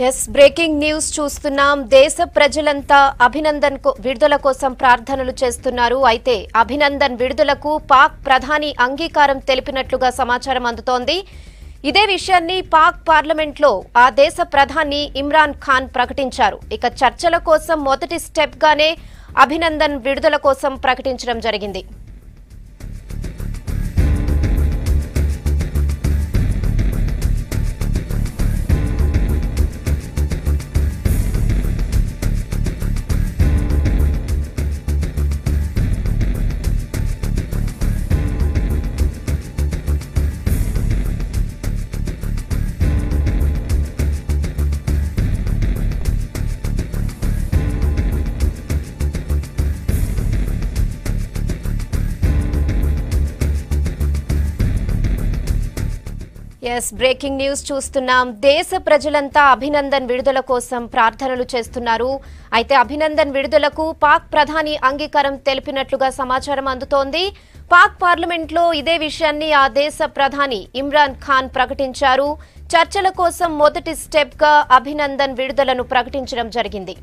Yes breaking news చూస్తున్నాం. దేశ ప్రజలంతా అభినందన్ విడుదల కోసం ప్రార్థనలు చేస్తున్నారు. అయితే అభినందన్ విడుదలకు పాక్ ప్రధాని అంగీకారం తెలిపినట్లుగా సమాచారం అందుతోంది. ఇదే విషయాన్ని పాక్ పార్లమెంట్లో ఆ దేశ ప్రధాని ఇమ్రాన్ ఖాన్ ప్రకటించారు. ఇక చర్చల కోసం మొదటి స్టెప్ గానే అభినందన్ విడుదల కోసం ప్రకటించడం జరిగింది. ఎస్ బ్రేకింగ్ న్యూస్ చూస్తున్నాం. దేశ ప్రజలంతా అభినందన్ విడుదల కోసం ప్రార్థనలు చేస్తున్నారు. అయితే అభినందన్ విడుదలకు పాక్ ప్రధాని అంగీకారం తెలిపినట్లుగా సమాచారం అందుతోంది. పాక్ పార్లమెంట్లో ఇదే విషయాన్ని ఆ దేశ ప్రధాని ఇమ్రాన్ ఖాన్ ప్రకటించారు. చర్చల కోసం మొదటి స్టెప్ గా అభినందన్ విడుదలను ప్రకటించడం జరిగింది.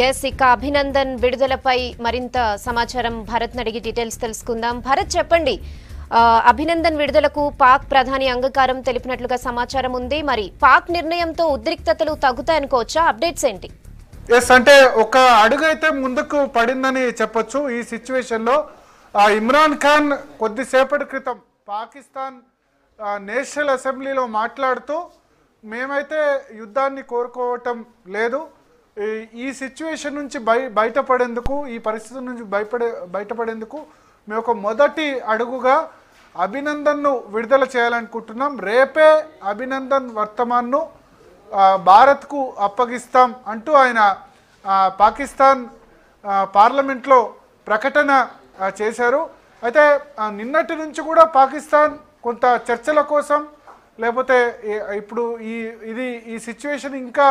ఎస్ ఇక అభినందన్ విడుదలపై మరింత సమాచారం భరత్ అడిగి డీటెయిల్స్ తెలుసుకుందాం. భరత్ చెప్పండి, అభినందన్ విడుదలకు పాక్ ప్రధాని అంగీకారం తెలిపినట్లుగా సమాచారం ఉంది. మరి పాక్ నిర్ణయంతో ఉద్రిక్తతలు తగ్గుతాయనుకోవచ్చా? అప్డేట్స్ ఏంటి? ఎస్ అంటే ఒక అడుగు అయితే ముందుకు పడిందని చెప్పొచ్చు. ఈ సిచ్యువేషన్ లో ఇమ్రాన్ ఖాన్ కొద్దిసేపటి క్రితం పాకిస్తాన్ నేషనల్ అసెంబ్లీలో మాట్లాడుతూ మేమైతే యుద్ధాన్ని కోరుకోవటం లేదు, ఈ సిచ్యువేషన్ నుంచి బయటపడేందుకు, ఈ పరిస్థితి నుంచి బయటపడేందుకు మేము ఒక మొదటి అడుగుగా అభినందన్ను విడుదల చేయాలనుకుంటున్నాం. రేపే అభినందన్ వర్తమాన్ను భారత్కు అప్పగిస్తాం అంటూ ఆయన పాకిస్తాన్ పార్లమెంట్లో ప్రకటన చేశారు. అయితే నిన్నటి నుంచి కూడా పాకిస్తాన్ కొంత చర్చల కోసం, లేకపోతే ఇప్పుడు ఈ సిచ్యువేషన్ ఇంకా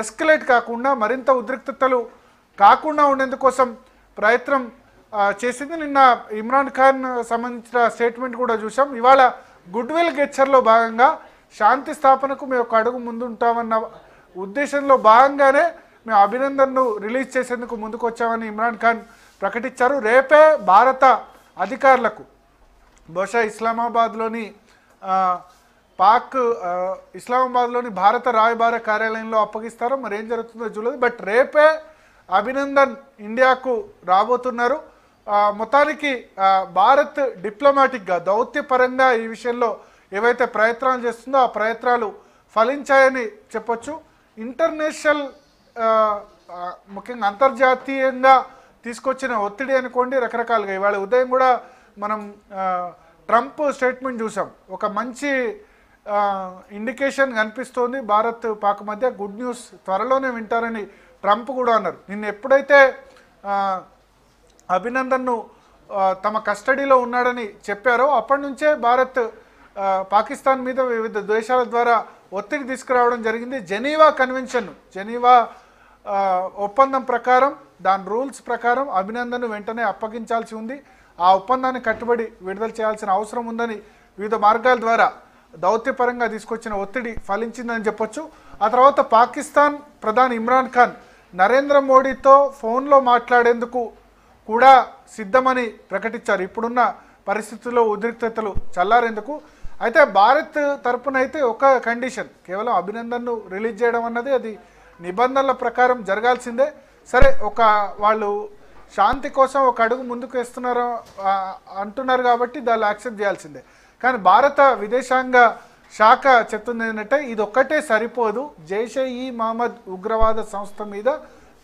ఎస్కలేట్ కాకుండా మరింత ఉద్రిక్తతలు కాకుండా ఉండేందుకోసం ప్రయత్నం చేసింది. నిన్న ఇమ్రాన్ ఖాన్ సంబంధించిన స్టేట్మెంట్ కూడా చూసాం. ఇవాళ గుడ్ విల్ గెచ్చర్లో భాగంగా శాంతి స్థాపనకు మేము ఒక అడుగు ముందుంటామన్న ఉద్దేశంలో భాగంగానే మేము అభినందన్ను రిలీజ్ చేసేందుకు ముందుకు వచ్చామని ఇమ్రాన్ ఖాన్ ప్రకటించారు. రేపే భారత అధికారులకు బహుశా ఇస్లామాబాద్లోని భారత రాయబార కార్యాలయంలో అప్పగిస్తారో మరి ఏం జరుగుతుందో చూడలేదు. బట్ రేపే అభినందన్ ఇండియాకు రాబోతున్నారు. మొత్తానికి భారత్ డిప్లొమాటిక్గా, దౌత్యపరంగా ఈ విషయంలో ఏవైతే ప్రయత్నాలు చేస్తుందో ఆ ప్రయత్నాలు ఫలించాయని చెప్పొచ్చు. ఇంటర్నేషనల్ ముఖ్యంగా అంతర్జాతీయంగా తీసుకొచ్చిన ఒత్తిడి అనుకోండి, రకరకాలుగా. ఇవాళ ఉదయం కూడా మనం ట్రంప్ స్టేట్మెంట్ చూసాం. ఒక మంచి ఇండికేషన్ కనిపిస్తోంది భారత్ పాక్ మధ్య. గుడ్ న్యూస్ త్వరలోనే వింటారని ట్రంప్ కూడా అన్నారు. నిన్న ఎప్పుడైతే అభినందన్ను తమ కస్టడీలో ఉన్నాడని చెప్పారో అప్పటి నుంచే భారత్ పాకిస్తాన్ మీద వివిధ దేశాల ద్వారా ఒత్తిడి తీసుకురావడం జరిగింది. జెనీవా ఒప్పందం ప్రకారం, దాని రూల్స్ ప్రకారం అభినందన్ను వెంటనే అప్పగించాల్సి ఉంది. ఆ ఒప్పందాన్ని కట్టుబడి విడుదల చేయాల్సిన అవసరం ఉందని వివిధ మార్గాల ద్వారా దౌత్యపరంగా తీసుకొచ్చిన ఒత్తిడి ఫలించిందని చెప్పొచ్చు. ఆ తర్వాత పాకిస్తాన్ ప్రధాని ఇమ్రాన్ ఖాన్ నరేంద్ర మోడీతో ఫోన్లో మాట్లాడేందుకు కూడా సిద్ధమని ప్రకటించారు, ఇప్పుడున్న పరిస్థితుల్లో ఉద్రిక్తతలు చల్లారేందుకు. అయితే భారత్ తరపున అయితే ఒక కండిషన్, కేవలం అభినందన్ను రిలీజ్ చేయడం అన్నది అది నిబంధనల ప్రకారం జరగాల్సిందే. సరే, వాళ్ళు శాంతి కోసం ఒక అడుగు ముందుకు వేస్తున్నారు అంటున్నారు కాబట్టి దాన్ని యాక్సెప్ట్ చేయాల్సిందే. కానీ భారత విదేశాంగ శాఖ చెప్తుంది ఏంటంటే ఇది ఒక్కటే సరిపోదు, జైష్-ఇ మహమ్మద్ ఉగ్రవాద సంస్థ మీద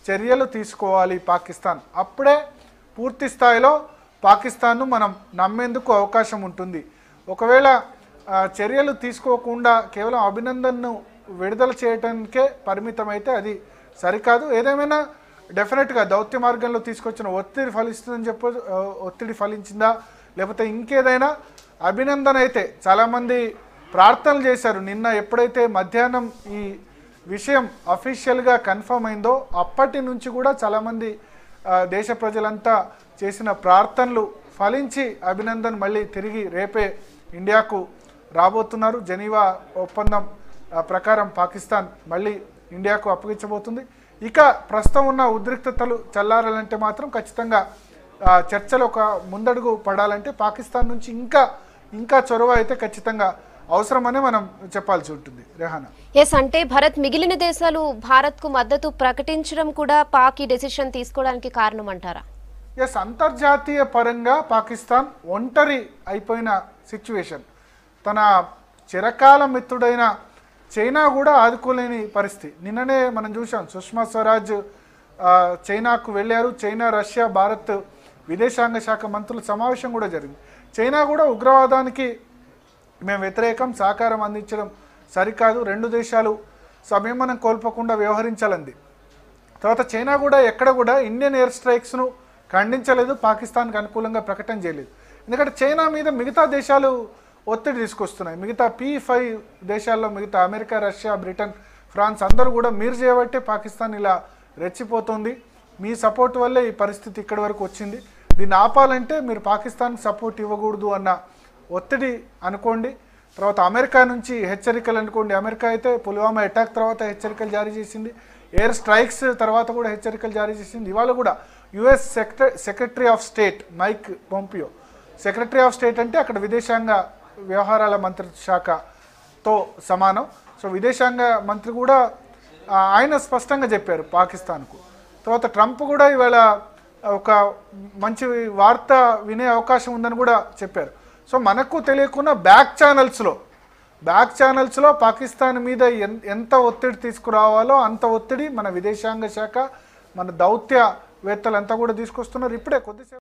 చర్యలు తీసుకోవాలి పాకిస్తాన్. అప్పుడే పూర్తి స్థాయిలో పాకిస్తాన్ను మనం నమ్మేందుకు అవకాశం ఉంటుంది. ఒకవేళ చర్యలు తీసుకోకుండా కేవలం అభినందన్ను విడుదల చేయడానికే పరిమితమైతే అది సరికాదు. ఏదేమైనా డెఫినెట్గా దౌత్య మార్గంలో తీసుకొచ్చిన ఒత్తిడి ఫలిస్తుందని ఒత్తిడి ఫలించిందా లేకపోతే ఇంకేదైనా అభినందన్ అయితే చాలామంది ప్రార్థనలు చేశారు. నిన్న ఎప్పుడైతే మధ్యాహ్నం ఈ విషయం అఫీషియల్గా కన్ఫర్మ్ అయిందో అప్పటి నుంచి కూడా చాలామంది దేశ ప్రజలంతా చేసిన ప్రార్థనలు ఫలించి అభినందన్ మళ్ళీ తిరిగి రేపే ఇండియాకు రాబోతున్నారు. జెనీవా ఒప్పందం ప్రకారం పాకిస్తాన్ మళ్ళీ ఇండియాకు అప్పగించబోతుంది. ఇక ప్రస్తుతం ఉన్న ఉద్రిక్తతలు చల్లారాలంటే మాత్రం ఖచ్చితంగా చర్చలు ఒక ముందడుగు పడాలంటే పాకిస్తాన్ నుంచి ఇంకా చొరవ అయితే ఖచ్చితంగా అవసరమనే మనం చెప్పాల్సి ఉంటుంది. రెహానా, ఎస్, అంటే భరత్ మిగిలిన దేశాలు భారత్కు మద్దతు ప్రకటించడం కూడా పాక్ ఈ డెసిషన్ తీసుకోవడానికి కారణం అంటారా? ఎస్, అంతర్జాతీయ పరంగా పాకిస్తాన్ ఒంటరి అయిపోయిన సిచ్యువేషన్. తన చిరకాల మిత్రుడైన చైనా కూడా ఆదుకోలేని పరిస్థితి. నిన్ననే మనం చూసాం, సుష్మా స్వరాజ్ చైనాకు వెళ్ళారు. చైనా, రష్యా, భారత్ విదేశాంగ శాఖ మంత్రుల సమావేశం కూడా జరిగింది. చైనా కూడా ఉగ్రవాదానికి మేము వ్యతిరేకం, సహకారం అందించడం సరికాదు, రెండు దేశాలు సంయమనం కోల్పోకుండా వ్యవహరించాలంది. తర్వాత చైనా కూడా ఎక్కడ కూడా ఇండియన్ ఎయిర్ స్ట్రైక్స్ను ఖండించలేదు, పాకిస్తాన్కి అనుకూలంగా ప్రకటన చేయలేదు. ఎందుకంటే చైనా మీద మిగతా దేశాలు ఒత్తిడి తీసుకొస్తున్నాయి. మిగతా P5 దేశాల్లో మిగతా అమెరికా, రష్యా, బ్రిటన్, ఫ్రాన్స్ అందరూ కూడా మీరు చేయబట్టే పాకిస్తాన్ ఇలా రెచ్చిపోతుంది, మీ సపోర్ట్ వల్లే ఈ పరిస్థితి ఇక్కడి వరకు వచ్చింది, దీన్ని ఆపాలంటే మీరు పాకిస్తాన్కి సపోర్ట్ ఇవ్వకూడదు అన్న ఒత్తిడి అనుకోండి. తర్వాత అమెరికా నుంచి హెచ్చరికలు అనుకోండి. అమెరికా అయితే పుల్వామా అటాక్ తర్వాత హెచ్చరికలు జారీ చేసింది, ఎయిర్ స్ట్రైక్స్ తర్వాత కూడా హెచ్చరికలు జారీ చేసింది. ఇవాళ కూడా US secretary of state Mike Pompeo, secretary of state అంటే అక్కడ విదేశాంగ వ్యవహారాల మంత్రిత్వ శాఖతో సమానం. సో విదేశాంగ మంత్రి కూడా ఆయన స్పష్టంగా చెప్పారు పాకిస్తాన్కు. తర్వాత ట్రంప్ కూడా ఇవాళ ఒక మంచి వార్త వినే అవకాశం ఉందని కూడా చెప్పారు. సో మనకు తెలియకుండా బ్యాక్ ఛానల్స్లో పాకిస్తాన్ మీద ఎంత ఒత్తిడి తీసుకురావాలో అంత ఒత్తిడి మన విదేశాంగ శాఖ, మన దౌత్యవేత్తలంతా కూడా తీసుకొస్తున్నారు. ఇప్పుడే కొద్దిసేపు